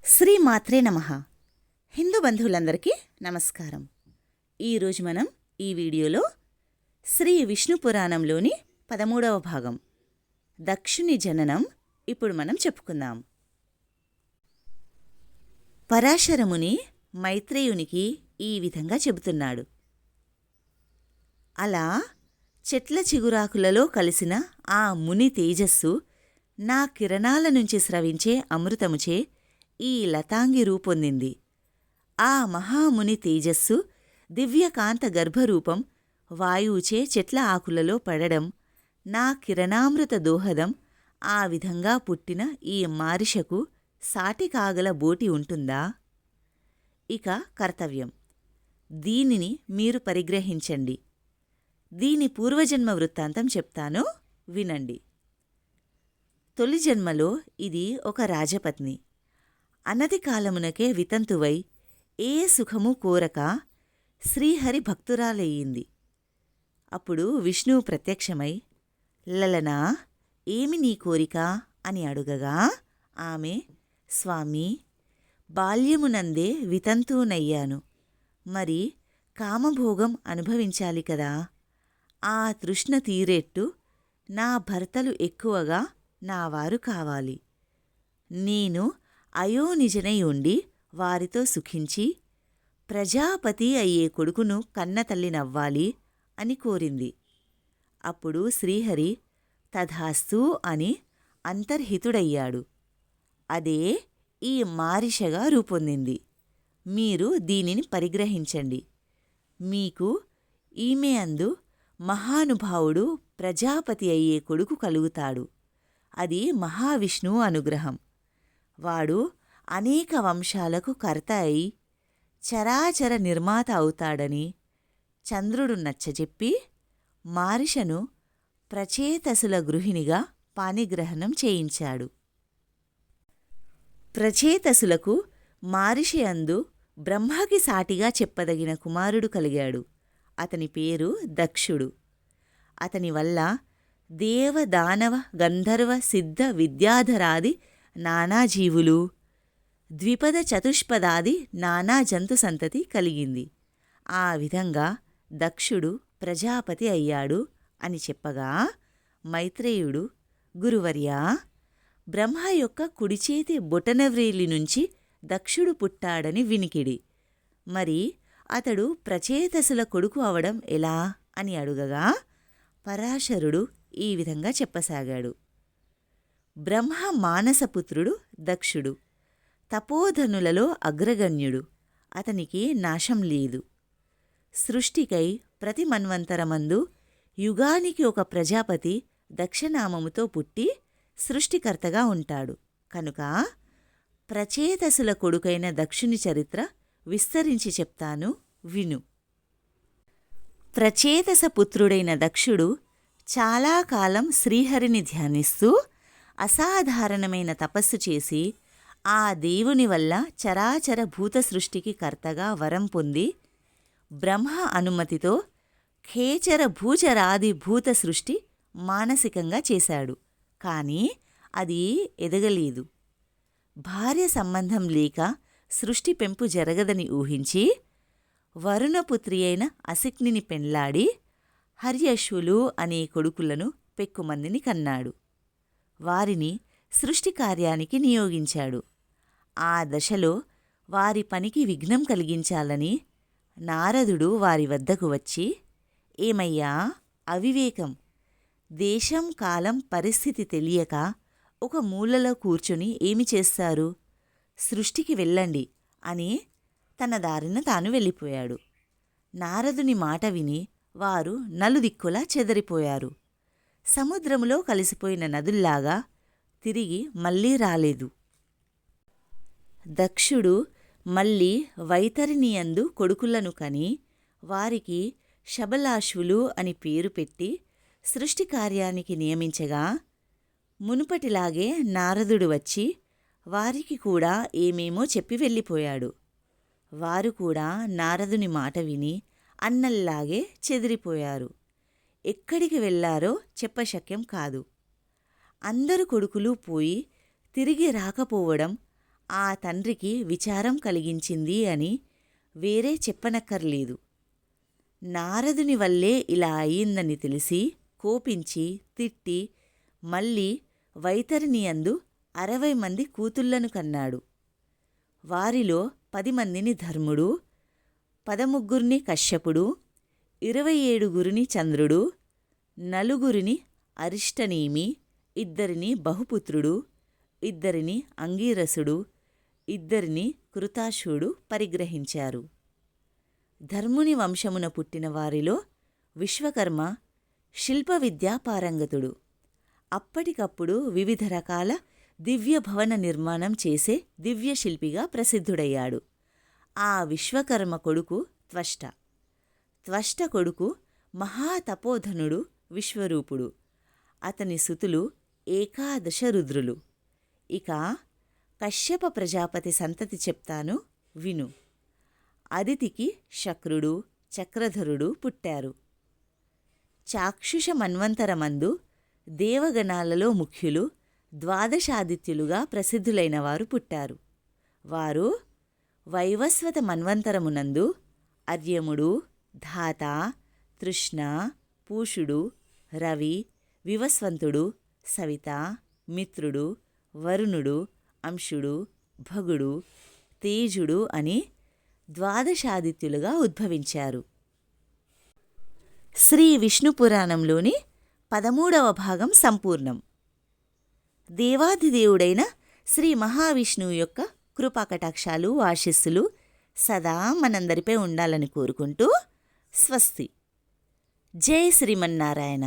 శ్రీమాత్రే నమః. హిందూ బంధువులందరికీ నమస్కారం. ఈరోజు మనం ఈ వీడియోలో శ్రీ విష్ణు పురాణంలోని 13వ భాగం దక్షుని జననం ఇప్పుడు మనం చెప్పుకుందాం. పరాశరముని మైత్రేయునికి ఈ విధంగా చెబుతున్నాడు. అలా చెట్ల చిగురాకులలో కలిసిన ఆ ముని తేజస్సు నా కిరణాల నుంచి స్రవించే అమృతముచే ఈ లతాంగి రూపొందింది. ఆ మహాముని తేజస్సు దివ్యకాంత గర్భరూపం వాయువుచే చెట్ల ఆకులలో పడడం, నా కిరణామృత దోహదం ఆ విధంగా పుట్టిన ఈ మారిషకు సాటి కాగల బోటి ఉంటుందా? ఇక కర్తవ్యం. దీనిని మీరు పరిగ్రహించండి. దీని పూర్వజన్మ వృత్తాంతం చెప్తాను, వినండి. తొలి జన్మలో ఇది ఒక రాజపత్ని. అనతి కాలమునకే వితంతువై ఏ సుఖము కోరక శ్రీహరి భక్తురాలయ్యింది. అప్పుడు విష్ణువు ప్రత్యక్షమై, లలనా, ఏమి నీ కోరిక అని అడుగగా ఆమె, స్వామీ, బాల్యమునందే వితంతువునయ్యాను. మరి కామభోగం అనుభవించాలి కదా. ఆ తృష్ణ తీరేట్టు నా భర్తలు ఎక్కువగా నావారు కావాలి. నేను అయోనిజనై ఉండి వారితో సుఖించి ప్రజాపతి అయ్యే కొడుకును కన్నతల్లినవ్వాలి అని కోరింది. అప్పుడు శ్రీహరి తథాస్తు అని అంతర్హితుడయ్యాడు. అదే ఈ మారిషగా రూపొందింది. మీరు దీనిని పరిగ్రహించండి. మీకు ఈమె అందు మహానుభావుడు ప్రజాపతి అయ్యే కొడుకు కలుగుతాడు. అది మహావిష్ణువు అనుగ్రహం. వాడు అనేక వంశాలకు కర్త అయి చరాచర నిర్మాత అవుతాడని చంద్రుడు నచ్చజెప్పి మారిషను ప్రచేతసుల గృహిణిగా పాణిగ్రహణం చేయించాడు. ప్రచేతసులకు మారిషి అందు బ్రహ్మకి సాటిగా చెప్పదగిన కుమారుడు కలిగాడు. అతని పేరు దక్షుడు. అతని వల్ల దేవ దానవ గంధర్వ సిద్ధ విద్యాధరాది నానాజీవులు, ద్విపద చతుష్పదాది నానా జంతు సంతతి కలిగింది. ఆ విధంగా దక్షుడు ప్రజాపతి అయ్యాడు అని చెప్పగా మైత్రేయుడు, గురువర్యా, బ్రహ్మ యొక్క కుడిచేతి బొటనవ్రేలి నుంచి దక్షుడు పుట్టాడని వినికిడి. మరి అతడు ప్రచేతసుల కొడుకు అవడం ఎలా అని అడుగగా పరాశరుడు ఈ విధంగా చెప్పసాగాడు. బ్రహ్మ మానసపుత్రుడు దక్షుడు. తపోధనులలో అగ్రగణ్యుడు. అతనికి నాశం లేదు. సృష్టికై ప్రతి మన్వంతరమందు యుగానికి ఒక ప్రజాపతి దక్షనామముతో పుట్టి సృష్టికర్తగా ఉంటాడు. కనుక ప్రచేతసుల కొడుకైన దక్షుని చరిత్ర విస్తరించి చెప్తాను, విను. ప్రచేతస పుత్రుడైన దక్షుడు చాలా కాలం శ్రీహరిని ధ్యానిస్తూ అసాధారణమైన తపస్సు చేసి ఆ దేవుని వల్ల చరాచర భూత సృష్టికి కర్తగా వరం పొంది బ్రహ్మ అనుమతితో ఖేచర భూచరాది భూత సృష్టి మానసికంగా చేశాడు. కానీ అది ఎదగలేదు. భార్య సంబంధం లేక సృష్టి పెంపు జరగదని ఊహించి వరుణపుత్రి అయిన అసిక్నిని పెండ్లాడి హర్యశ్వులు అనే కొడుకులను పెక్కుమందిని కన్నాడు. వారిని సృష్టి కార్యానికి నియోగించాడు. ఆ దశలో వారి పనికి విఘ్నం కలిగించాలని నారదుడు వారి వద్దకు వచ్చి, ఏమయ్యా, అవివేకం! దేశం కాలం పరిస్థితి తెలియక ఒక మూలలో కూర్చుని ఏమి చేస్తారు? సృష్టికి వెళ్ళండి అని తన దారిన తాను వెళ్ళిపోయాడు. నారదుని మాట విని వారు నలుదిక్కులా చెదరిపోయారు. సముద్రములో కలిసిపోయిన నదుల్లాగా తిరిగి మళ్ళీ రాలేదు. దక్షుడు మళ్ళీ వైతరిణియందు కొడుకులను కని వారికి శబలాశ్వులు అని పేరు పెట్టి సృష్టి కార్యానికి నియమించగా మునుపటిలాగే నారదుడు వచ్చి వారికి కూడా ఏమేమో చెప్పి వెళ్ళిపోయాడు. వారు కూడా నారదుని మాట విని అన్నల్లాగే చెదిరిపోయారు. ఎక్కడికి వెళ్లారో చెప్పశక్యం కాదు. అందరు కొడుకులు పోయి తిరిగి రాకపోవడం ఆ తండ్రికి విచారం కలిగించింది అని వేరే చెప్పనక్కర్లేదు. నారదుని వల్లే ఇలా అయిందని తెలిసి కోపించి తిట్టి మళ్ళీ వైతరిణియందు 60 మంది కూతుళ్లను కన్నాడు. వారిలో 10 మందిని ధర్ముడు, 13 కశ్యపుడు, 27 చంద్రుడు, 4 అరిష్టనీమి, 2 బహుపుత్రుడు, 2 అంగీరసుడు, 2 కృతాశుడు పరిగ్రహించారు. ధర్ముని వంశమున పుట్టిన వారిలో విశ్వకర్మ శిల్ప విద్యా పారంగతుడు. అప్పటికప్పుడు వివిధ రకాల దివ్య భవన నిర్మాణం చేసే దివ్యశిల్పిగా ప్రసిద్ధుడయ్యాడు. ఆ విశ్వకర్మ కొడుకు త్వష్ట. త్వష్ట కొడుకు మహాతపోధనుడు విశ్వరూపుడు. అతని సుతులు 11 రుద్రులు. ఇక కశ్యప ప్రజాపతి సంతతి చెప్తాను విను. అదితికి శక్రుడు, చక్రధరుడు పుట్టారు. చాక్షుష మన్వంతరమందు దేవగణాలలో ముఖ్యులు 12 ఆదిత్యులుగా ప్రసిద్ధులైన వారు పుట్టారు. వారు వైవస్వత మన్వంతరమునందు అర్యముడు, ధాత, తృష్ణ, పూషుడు, రవి, వివస్వంతుడు, సవిత, మిత్రుడు, వరుణుడు, అంశుడు, భగుడు, తేజుడు అని 12 ఆదిత్యులుగా ఉద్భవించారు. శ్రీ విష్ణు పురాణంలోని 13వ భాగం సంపూర్ణం. దేవాధిదేవుడైన శ్రీ మహావిష్ణువు యొక్క కృపాకటాక్షాలు ఆశీస్సులు సదా మనందరిపై ఉండాలని కోరుకుంటూ స్వస్తి. జై శ్రీమన్నారాయణ.